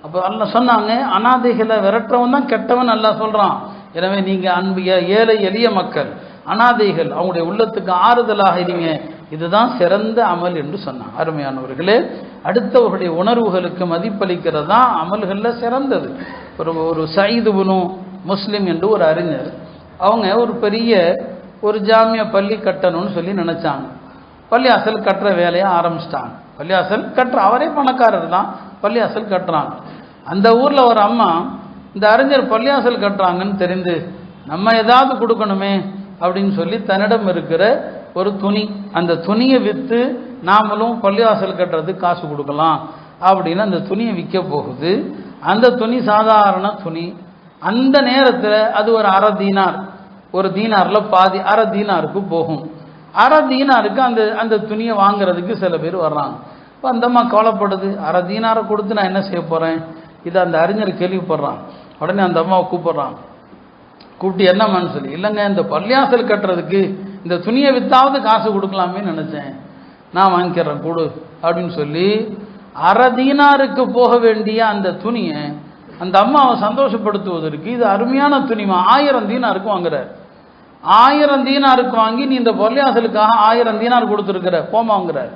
அப்போ அல்லாஹ் சொன்னாங்க, அனாதைகளை விரட்டுறவன் தான் கெட்டவன் அல்லாஹ் சொல்றான். எனவே நீங்க அன்பு ஏழை எளிய மக்கள், அனாதைகள், அவங்களுடைய உள்ளத்துக்கு ஆறுதலாக இருங்க, இதுதான் சிறந்த அமல் என்று சொன்னாங்க. அருமையானவர்களே, அடுத்தவர்களுடைய உணர்வுகளுக்கு மதிப்பளிக்கிறது தான் அமல்களில் சிறந்தது. ஒரு சயீது இப்னு முஸ்லிம் என்று ஒரு அறிஞர், அவங்க ஒரு பெரிய ஒரு ஜாமியா பள்ளி கட்டணும்னு சொல்லி நினைச்சாங்க. பள்ளியாசல் கட்டுற வேலையை ஆரம்பிச்சிட்டாங்க. பள்ளியாசல் கட்டுற, அவரே பணக்காரர் தான், பள்ளியாசல் கட்டுறாங்க. அந்த ஊர்ல ஒரு அம்மா இந்த அறிஞர் பள்ளியாசல் கட்டுறாங்கன்னு தெரிந்து நம்ம ஏதாவது கொடுக்கணுமே அப்படின்னு சொல்லி தன்னிடம் இருக்கிற ஒரு துணி, அந்த துணியை விற்று நாமளும் பள்ளிவாசல் கட்டுறதுக்கு காசு கொடுக்கலாம் அப்படின்னு அந்த துணியை விற்க போகுது. அந்த துணி சாதாரண துணி. அந்த நேரத்தில் அது ஒரு அரை தீனார், ஒரு தீனாரில் பாதி, அரை தீனாருக்கு போகும். அரை தீனாருக்கு அந்த துணியை வாங்குறதுக்கு சில பேர் வர்றாங்க. இப்போ அந்த அம்மா கவலைப்படுது, அரை தீனாரை கொடுத்து நான் என்ன செய்ய போகிறேன், இதை அந்த அறிஞர் கேள்விப்படுறான். உடனே அந்த அம்மாவை கூப்பிட்றான். கூப்பிட்டு என்னம்மான்னு சொல்லி, இல்லைங்க இந்த பள்ளியாசல் கட்டுறதுக்கு இந்த துணியை வித்தாவது காசு கொடுக்கலாமே நினச்சேன், நான் வாங்கிக்கிறேன் கொடு அப்படின்னு சொல்லி அரை தீனாருக்கு போக வேண்டிய அந்த துணியை அந்த அம்மாவை சந்தோஷப்படுத்துவதற்கு, இது அருமையான துணிமா, 1000 தீனாருக்கு வாங்குறார். 1000 தீனாருக்கு வாங்கி நீ இந்த பள்ளியாசலுக்காக 1000 தீனார் கொடுத்துருக்கிற போமாங்கிறார்.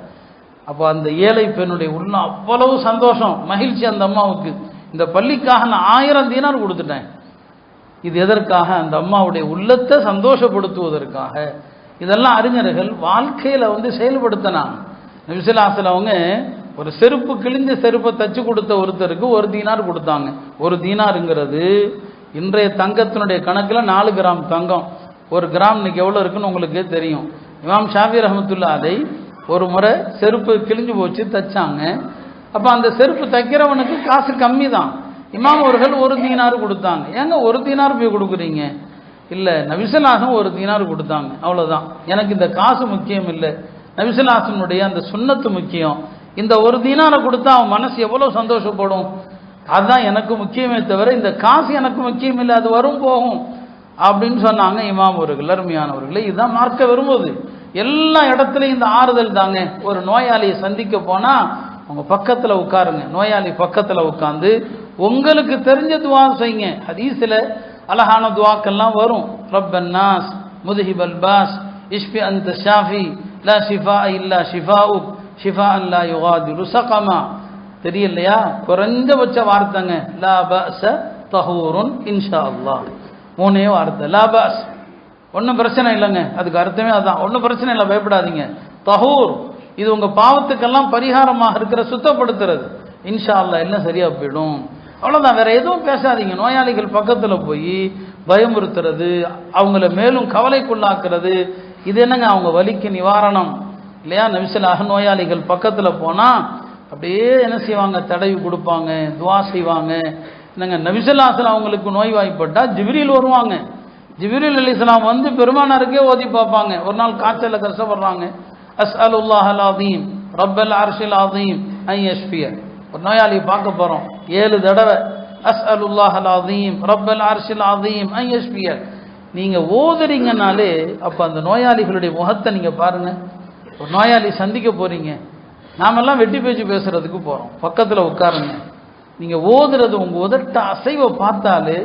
அப்போ அந்த ஏழை பெண்ணுடைய உள்ள அவ்வளவு சந்தோஷம், மகிழ்ச்சி அந்த அம்மாவுக்கு. இந்த பள்ளிக்காக நான் 1000 தீனார் கொடுத்துட்டேன். இது எதற்காக? அந்த அம்மாவுடைய உள்ளத்தை சந்தோஷப்படுத்துவதற்காக. இதெல்லாம் அறிஞர்கள் வாழ்க்கையில செயல்படுத்தினாங்க. நபி ஸல்லல்லாஹு அலைஹி வஸல்லம் அவங்க ஒரு செருப்பு, கிழிஞ்ச செருப்பை தச்சு கொடுத்த ஒருத்தருக்கு 1 தீனார் கொடுத்தாங்க. 1 தீனாருங்கிறது இன்றைய தங்கத்தினுடைய கணக்கில் 4 கிராம் தங்கம். 1 கிராம் இன்னைக்கு எவ்வளோ இருக்குன்னு உங்களுக்கே தெரியும். இமாம் ஷாஃபி ரஹ்மத்துல்லாஹி அலைஹி ஒரு முறை செருப்பு கிழிஞ்சு போச்சு, தச்சாங்க. அப்போ அந்த செருப்பு தைக்கிறவனுக்கு காசு கம்மி தான். இமாம் அவர்கள் 1 தீனார் கொடுத்தாங்க. ஏங்க 1 தீனார் போய் கொடுக்குறீங்க? இல்லை, நபி ஸல்லல்லாஹு அலைஹி வஸல்லம் 1 தீனார் கொடுத்தாங்க, அவ்வளோதான். எனக்கு இந்த காசு முக்கியம் இல்லை, நபி ஸல்லல்லாஹு அலைஹி வஸல்லம் அந்த சுன்னத்து முக்கியம். இந்த 1 தீனாரை கொடுத்தா அவன் மனசு எவ்வளோ சந்தோஷப்படும், அதுதான் எனக்கு முக்கியமே தவிர இந்த காசு எனக்கு முக்கியம் இல்லை, அது வரும் போகும் அப்படின்னு சொன்னாங்க இமாம் அவர்கள். அருமையானவர்களே, இதுதான் மார்க்க விரும்புவது. எல்லா இடத்துலையும் இந்த ஆறுதல் தாங்க. ஒரு நோயாளியை சந்திக்க போனால் அவங்க பக்கத்தில் உட்காருங்க, நோயாளி பக்கத்தில் உட்காந்து உங்களுக்கு தெரிஞ்ச துவா செய்யுங்க. ஹதீஸில் அழகான துவாக்கெல்லாம் வரும். ரப்பன் நாஸ் முதுஹிபல் பாஸ் இஷ்பி அந்த ஷாஃபி லா ஷிஃபா இல்லா ஷிஃபாஉக் ஷிஃபாஅன் லா யுகாதிரு ஸகமா. தெரியலையா? குறைஞ்சபட்ச வார்த்தைங்க, லா பஅஸ தஹூருன் இன்ஷா அல்லாஹ். 3 வார்த்தை, லா பஅஸ், ஒன்றும் பிரச்சனை இல்லைங்க, அதுக்கு அர்த்தமே அதுதான். ஒன்றும் பிரச்சனை இல்லை, பயப்படாதீங்க. தஹூர், இது உங்கள் பாவத்துக்கெல்லாம் பரிகாரமாக இருக்கிற, சுத்தப்படுத்துறது. இன்ஷா அல்லாஹ் எல்லாம் சரியாக போயிடும், அவ்வளோதான். வேற எதுவும் பேசாதீங்க. நோயாளிகள் பக்கத்தில் போய் பயமுறுத்துறது, அவங்கள மேலும் கவலைக்குள்ளாக்குறது, இது என்னங்க அவங்க வலிக்கு நிவாரணம் இல்லையா? நபிஸல்லாஹு நோயாளிகள் பக்கத்தில் போனால் அப்படியே என்ன செய்வாங்க, தடவி கொடுப்பாங்க, துவா செய்வாங்க. என்னங்க நபிஸல்லாஹு அவங்களுக்கு நோய்வாய்ப்பட்டால் ஜிப்ரீல் வருவாங்க. ஜிப்ரீல் அலைஹிஸ்ஸலாம் வந்து பெருமானாருக்கே ஓதி பார்ப்பாங்க. ஒரு நாள் காய்ச்சலில் கஷ்டப்படுறாங்க, அஸ்அலுல்லாஹல் அஸீம் ரப்பல் அர்ஷில் அஸீம் ஐ யஷ்ஃபிய. ஒரு நோயாளியை பார்க்க போகிறோம், 7 தடவை அஸ்அலுல்லாஹல் அஸீம் ரப்பல் அர்ஷில் அஸீம் ஐ யஷ்ஃபிய. நீங்கள் ஓதுறீங்கனாலே அப்போ அந்த நோயாளிகளுடைய முகத்தை நீங்கள் பாருங்கள். ஒரு நோயாளி சந்திக்க போகிறீங்க, நாமெல்லாம் வெட்டி பேச்சு பேசுகிறதுக்கு போகிறோம், பக்கத்தில் உட்காருங்க. நீங்கள் ஓதுறது உங்கள் உதட்ட அசைவை பார்த்தாலே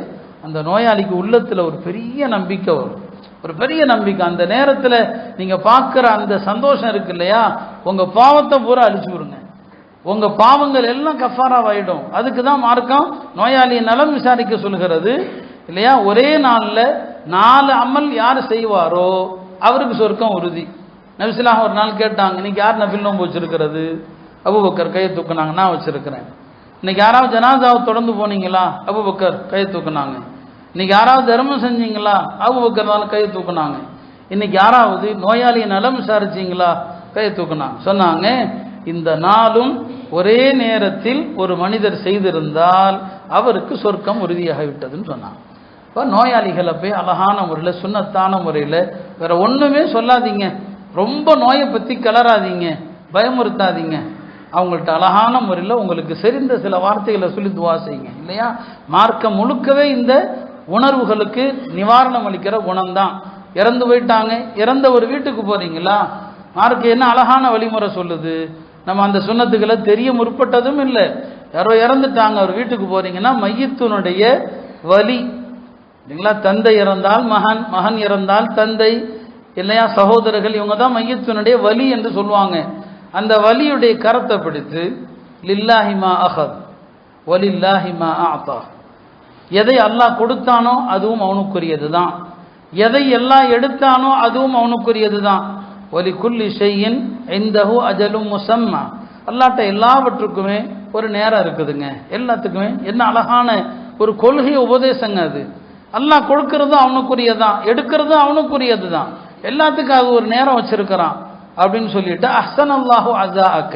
அந்த நோயாளிக்கு உள்ளத்தில் ஒரு பெரிய நம்பிக்கை வரும், ஒரு பெரிய நம்பிக்கை. அந்த நேரத்தில் நீங்கள் பார்க்குற அந்த சந்தோஷம் இருக்கு இல்லையா, உங்கள் பாவத்தை பூரா அழிச்சு விடுங்க, உங்கள் பாவங்கள் எல்லாம் கஃபாராவாயிடும். அதுக்கு தான் மார்க்கம் நோயாளியை நலம் விசாரிக்க சொல்கிறது இல்லையா? ஒரே நாளில் 4 அமல் யார் செய்வாரோ அவருக்கு சொர்க்கம் உறுதி. நபிஸல்லாஹு ஒரு நாள் கேட்டாங்க, இன்னைக்கு யார் நஃபில் நோன்பு வச்சிருக்கிறது? அபூபக்கர் கையை தூக்குனாங்க, நான் வச்சிருக்கிறேன். இன்னைக்கு யாராவது ஜனாசாவை தொடர்ந்து போனீங்களா? அபூபக்கர் கையை தூக்குனாங்க. இன்னைக்கு யாராவது தர்மம் செஞ்சீங்களா? அபூபக்கர் கையை தூக்குனாங்க. இன்னைக்கு யாராவது நோயாளியை நலம் விசாரிச்சீங்களா? கையை தூக்குனாங்க. சொன்னாங்க, இந்த நாளும் ஒரே நேரத்தில் ஒரு மனிதர் செய்திருந்தால் அவருக்கு சொர்க்கம் உறுதியாகிவிட்டதுன்னு சொன்னாங்க. இப்போ நோயாளிகளை போய் அழகான முறையில், சுன்னத்தான முறையில், வேற ஒன்றுமே சொல்லாதீங்க, ரொம்ப நோயை பற்றி கிளறாதீங்க, பயமுறுத்தாதீங்க. அவங்கள்ட்ட அழகான முறையில் உங்களுக்கு தெரிந்த சில வார்த்தைகளை சொல்லி துவா செய்யுங்க இல்லையா? மார்க்கம் முழுக்கவே இந்த உணர்வுகளுக்கு நிவாரணம் அளிக்கிற குணம்தான். இறந்து போயிட்டாங்க, இறந்த ஒரு வீட்டுக்கு போறீங்களா, மார்க்கம் என்ன அழகான வழிமுறை சொல்லுது. நம்ம அந்த சுன்னத்துக்களை தெரிய முற்பட்டதும் இல்லை. யாரோ இறந்துட்டாங்க, ஒரு வீட்டுக்கு போறீங்கன்னா மையத்தினுடைய வலி இல்லைங்களா? தந்தை இறந்தால் மகன், மகன் இறந்தால் தந்தை இல்லையா, சகோதரர்கள், இவங்க தான் மையத்தினுடைய வலி என்று சொல்லுவாங்க. அந்த வலியுடைய கரத்தை பிடித்து லில்லாஹி மா அஹத் வலில்லாஹி மா அஅதா, எதை அல்லாஹ் கொடுத்தானோ அதுவும் அவனுக்குரியது தான், எதை எல்லாம் எடுத்தானோ அதுவும் அவனுக்குரியது தான். வலி குல்லி ஷையின் இந்தஹு அஜலும் முஸம்மா, அல்லாஹ்ட்ட எல்லாவற்றுக்குமே ஒரு நேரம் இருக்குதுங்க, எல்லாத்துக்குமே. என்ன அழகான ஒரு கொள்கை உபதேசங்க அது. அல்லாஹ் கொடுக்கறதும் அவனுக்குரியதான், எடுக்கிறதும் அவனுக்குரியது தான், எல்லாத்துக்காக ஒரு நேரம் வச்சிருக்கிறான் அப்படின்னு சொல்லிட்டு அஹ்சன் அல்லாஹு அஸாஅக,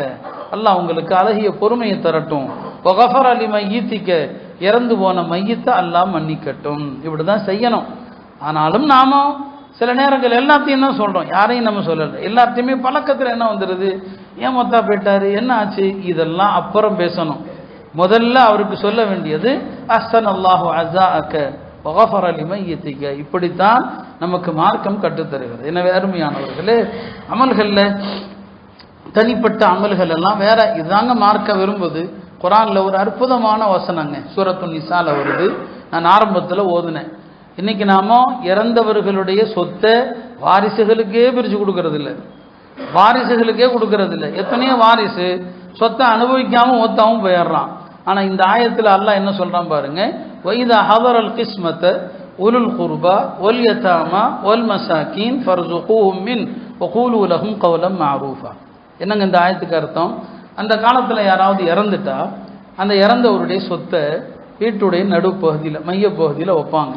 அல்லாஹ் உங்களுக்கு அழகிய பொறுமையை தரட்டும். வகஃபர லிமையித்திக, இறந்து போன மையத்தை அல்லாஹ் மன்னிக்கட்டும். இப்படிதான் செய்யணும். ஆனாலும் நாம சில நேரங்கள் எல்லாத்தையும் தான் சொல்றோம், யாரையும் நம்ம சொல்லல. எல்லாத்தையுமே பழக்கத்தில் என்ன வந்துடுது, ஏன் மொத்தா போயிட்டாரு, என்ன ஆச்சு, இதெல்லாம் அப்புறம் பேசணும். முதல்ல அவருக்கு சொல்ல வேண்டியது அஹ்சன் அல்லாஹு அஸாஅக வகஃபர லிமையித்திக. இப்படித்தான் நமக்கு மார்க்கம் கற்றுத்தருகிறது. எனவே அருமையானவர்களே, அமல்களில் தனிப்பட்ட அமல்கள் எல்லாம் வேற, இதுதாங்க மார்க்க விரும்புது. குரான்ல ஒரு அற்புதமான வசனங்க, சூரத்து நிசால வருது, நான் ஆரம்பத்தில் ஓதுனேன். இன்னைக்கு நாம இறந்தவர்களுடைய சொத்தை வாரிசுகளுக்கே பிரித்து கொடுக்கறது இல்லை, வாரிசுகளுக்கே கொடுக்கறது இல்லை. எத்தனையோ வாரிசு சொத்தை அனுபவிக்காம ஒத்தாவும் போயிடுறான். ஆனா இந்த ஆயத்தில் அல்லாஹ் என்ன சொல்றான் பாருங்க, வைதா ஹதரல் கிஸ்மத உலுல் குர்பா ஒல் யதாமா ஒல் மசாக்கீன் ஃபர்ஸுகூஹும் மின் வகூலு லஹும் கௌலம் மஅரூஃபா. என்னங்க இந்த ஆயத்துக்கு அர்த்தம், அந்த காலத்தில் யாராவது இறந்துட்டா அந்த இறந்தவருடைய சொத்தை வீட்டுடைய நடுப்பகுதியில், மையப்பகுதியில் வைப்பாங்க.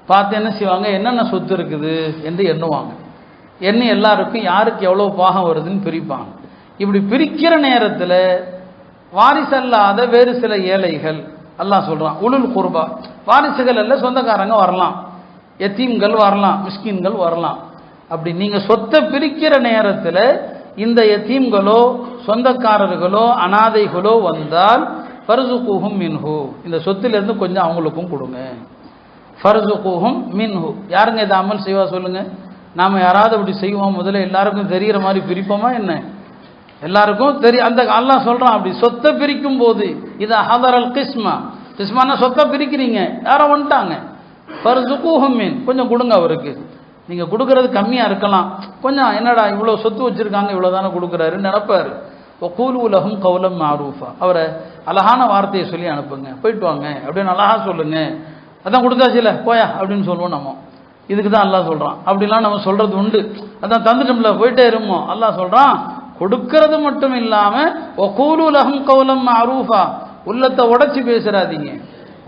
பார்த்து என்ன செய்வாங்க, என்னென்ன சொத்து இருக்குது என்று எண்ணுவாங்க. எண்ணி எல்லாருக்கும் யாருக்கு எவ்வளோ பாகம் வருதுன்னு பிரிப்பாங்க. இப்படி பிரிக்கிற நேரத்தில் வாரிசல்லாத வேறு சில ஏழைகள், அல்லாஹ் சொல்றான் உலுல் குர்பா, வாரிசுகள் அல்ல சொந்தக்காரங்க வரலாம், யத்தீம்கள் வரலாம், மிஸ்கின்கள் வரலாம். அப்படி நீங்க சொத்தை பிரிக்கிற நேரத்தில் இந்த யத்தீம்களோ சொந்தக்காரர்களோ அனாதைகளோ வந்தால் ஃபர்ஸுகூஹும் மின்ஹு, இந்த சொத்திலிருந்து கொஞ்சம் அவங்களுக்கும் கொடுங்க. ஃபர்ஸுகூஹும் மின்ஹு, யாருங்க இதை அமல் செய்வா சொல்லுங்க? நாம யாராவது அப்படி செய்வோம்? முதல்ல எல்லாருக்கும் தெரிகிற மாதிரி பிரிப்போமா என்ன? எல்லாருக்கும் தெரியும். அந்த அல்லாஹ் சொல்றான், அப்படி சொத்தை பிரிக்கும் போது இது ஹதரல் கிஸ்மா, கிஸ்மான சொத்தை பிரிக்கிறீங்க, யாரோ வந்துட்டாங்க, ஃபர்ஸுகூஹும் மின், கொஞ்சம் கொடுங்க அவருக்கு. நீங்க கொடுக்கறது கம்மியா இருக்கலாம், கொஞ்சம் என்னடா இவ்வளோ சொத்து வச்சிருக்காங்க இவ்வளோ தானே கொடுக்குறாருன்னு நினைப்பாரு. வகூலு லஹும் கௌலம் மஅரூஃபா, அவரை அழகான வார்த்தையை சொல்லி அனுப்புங்க, போயிட்டு வாங்க அப்படின்னு அழகா சொல்லுங்க. அதான் கொடுத்தாச்சு இல்லை போயா அப்படின்னு சொல்லுவோம் நம்ம. இதுக்கு தான் அல்லாஹ் சொல்கிறான். அப்படிலாம் நம்ம சொல்கிறது உண்டு. அதான் தந்துட்டோம்ல போயிட்டே இருமோ. அல்லாஹ் சொல்கிறான், கொடுக்கறது மட்டும் இல்லாமல் வகூலு லஹும் கௌலம் மஅரூஃபா, உள்ளத்தை உடைச்சி பேசுறாதீங்க,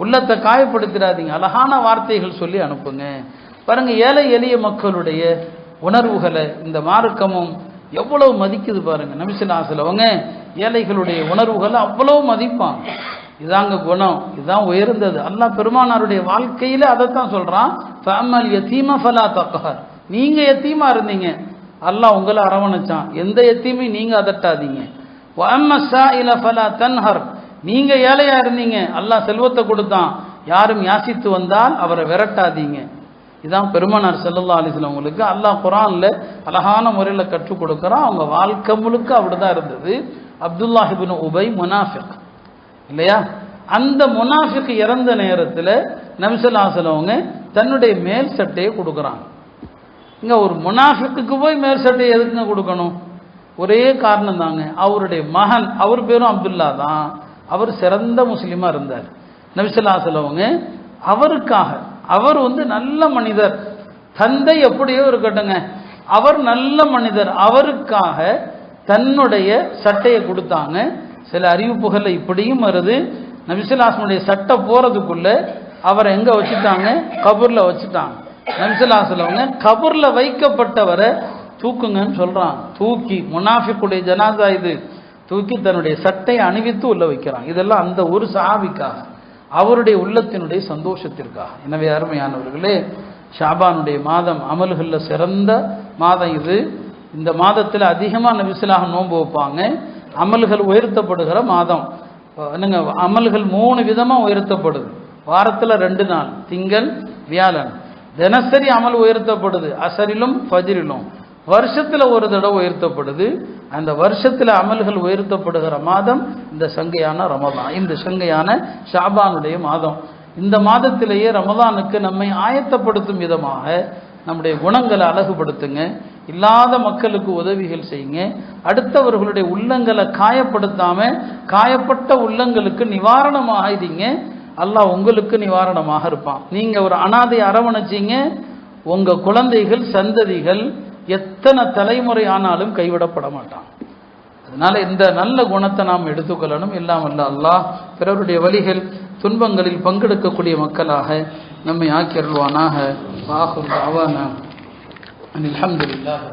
உள்ளத்தை காயப்படுத்திடாதீங்க, அழகான வார்த்தைகள் சொல்லி அனுப்புங்க. பாருங்க, ஏழை எளிய மக்களுடைய உணர்வுகளை இந்த மார்க்கமும் எவ்வளவு மதிக்குது பாருங்க. நபி ஸல்லல்லாஹு அலைஹி வஸல்லம் அவங்க ஏழைகளுடைய உணர்வுகளை அவ்வளவு மதிப்பாங்க. இதாங்க குணம், இதுதான் உயர்ந்தது. அல்லாஹ் பெருமானாருடைய வாழ்க்கையில அதைத்தான் சொல்றான், ஃபஅமல் யதீம ஃபலா தக்ஹர். நீங்க யத்தீமா இருந்தீங்க, அல்லாஹ் உங்களை அரவணைச்சான், எந்த யத்தீமையும் நீங்க அதட்டாதீங்க. வஅம்ம ஸாயில ஃபலா தன்ஹர். நீங்க ஏழையா இருந்தீங்க, அல்லாஹ் செல்வத்தை கொடுத்தான், யாரும் யாசித்து வந்தால் அவரை விரட்டாதீங்க. இதான் பெருமானார் ஸல்லல்லாஹு அலைஹி வஸல்லம் உங்களுக்கு அல்லாஹ் குர்ஆன்ல அழகான முறையில் கற்றுக் கொடுக்குறான். அவங்க வாழ்க்கை முழுக்க அப்படிதான் இருந்தது. அப்துல்லாஹ் இப்னு உபை முனாஃபிக் இல்லையா, அந்த முனாஃபிக் இறந்த நேரத்தில் நபி ஸல்லல்லாஹு அலைஹி வஸல்லம் அவங்க தன்னுடைய மேல் சட்டையை கொடுக்குறாங்க. இங்கே ஒரு முனாஃபிக்கு போய் மேல் சட்டையை எதுக்குங்க கொடுக்கணும்? ஒரே காரணம் தாங்க, அவருடைய மகன், அவர் பேரும் அப்துல்லா தான், அவர் சிறந்த முஸ்லீமாக இருந்தார். நபி ஸல்லல்லாஹு அலைஹி வஸல்லம் அவங்க அவருக்காக, அவர் நல்ல மனிதர், தந்தை எப்படியோ இருக்கட்டுங்க, அவர் நல்ல மனிதர், அவருக்காக தன்னுடைய சட்டையை கொடுத்தாங்க. சில அறிவிப்புகளில் இப்படியும் வருது, நபி ஸல்லல்லாஹு அலைஹி வஸல்லம் சட்டை போகிறதுக்குள்ள அவரை எங்கே வச்சுட்டாங்க? கபூரில் வச்சுட்டாங்க. நபி ஸல்லல்லாஹு அலைஹி வஸல்லம் கபூரில் வைக்கப்பட்டவரை தூக்குங்கன்னு சொல்கிறான். தூக்கி, முனாஃபிக்குடைய ஜனாசா இது, தூக்கி தன்னுடைய சட்டையை அணிவித்து உள்ள வைக்கிறான். இதெல்லாம் அந்த ஒரு சஹாபிக்காக, அவருடைய உள்ளத்தினுடைய சந்தோஷத்திற்காக. எனவே அருமையானவர்களே, ஷாபானுடைய மாதம் அமல்களில் சிறந்த மாதம் இது. இந்த மாதத்தில் அதிகமாக நபி ஸல்லல்லாஹு அலைஹி வஸல்லம் நோன்பு வைப்பாங்க. அமல்கள் உயர்த்தப்படுகிற மாதம். என்னங்க, அமல்கள் 3 விதமாக உயர்த்தப்படுது. வாரத்தில் 2 நாள், திங்கள் வியாழன். தினசரி அமல் உயர்த்தப்படுது, அசரிலும் ஃபஜ்ரிலும். வருஷத்தில் ஒரு தடவை உயர்த்தப்படுது. அந்த வருஷத்தில் அமல்கள் உயர்த்தப்படுகிற மாதம் இந்த சங்கையான ரமதான், இந்த சங்கையான ஷாபானுடைய மாதம். இந்த மாதத்திலேயே ரமதானுக்கு நம்மை ஆயத்தப்படுத்தும் விதமாக நம்முடைய குணங்களை அழகுபடுத்துங்க, இல்லாத மக்களுக்கு உதவிகள் செய்யுங்க, அடுத்தவர்களுடைய உள்ளங்களை காயப்படுத்தாம காயப்பட்ட உள்ளங்களுக்கு நிவாரணமாக இருங்க. அல்லாஹ் உங்களுக்கு நிவாரணமாக இருப்பான். நீங்க ஒரு அனாதை அரவணைச்சிங்க, உங்க குழந்தைகள் சந்ததிகள் எத்தனை தலைமுறை ஆனாலும் கைவிடப்பட மாட்டான். அதனால இந்த நல்ல குணத்தை நாம் எடுத்துக்கொள்ளணும். இல்லாமல் அல்லாஹ் பிறருடைய வழிகள் துன்பங்களில் பங்கெடுக்கக்கூடிய மக்களாக நம்மை ஆக்கியருள்வானாக. வாஹுர் தஅவானா அல்ஹம்துலில்லாஹ்.